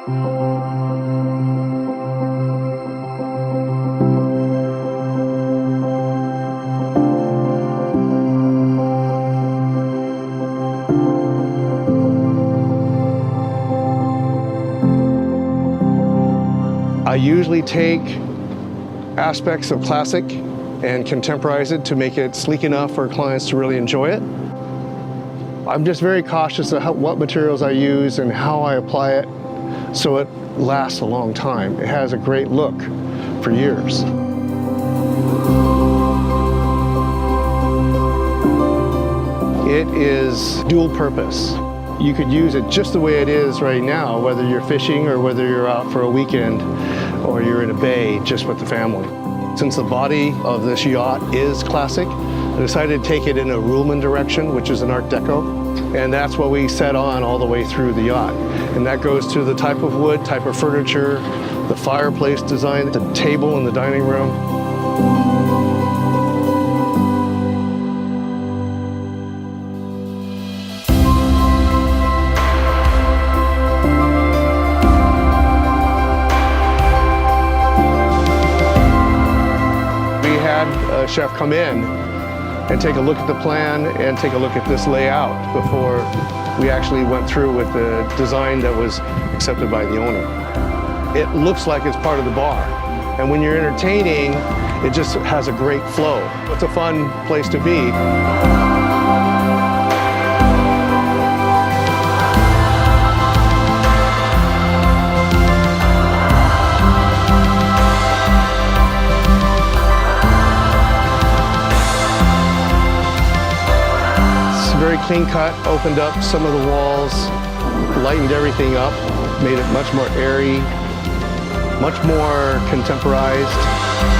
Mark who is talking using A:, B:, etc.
A: I usually take aspects of classic and contemporize it to make it sleek enough for clients to really enjoy it. I'm just very cautious of what materials I use and how I apply it so it lasts a long time. It has a great look for years. It is dual purpose. You could use it just the way it is right now, whether you're fishing or whether you're out for a weekend or you're in a bay just with the family. Since the body of this yacht is classic, I decided to take it in a Ruhlman direction, which is an Art Deco. And that's what we set on all the way through the yacht. And that goes to the type of wood, type of furniture, the fireplace design, the table in the dining room. A chef come in and take a look at the plan and take a look at this layout before we actually went through with the design that was accepted by the owner. It looks like it's part of the bar, and when you're entertaining, it just has a great flow. It's a fun place to be. Very clean cut, opened up some of the walls, lightened everything up, made it much more airy, much more contemporized.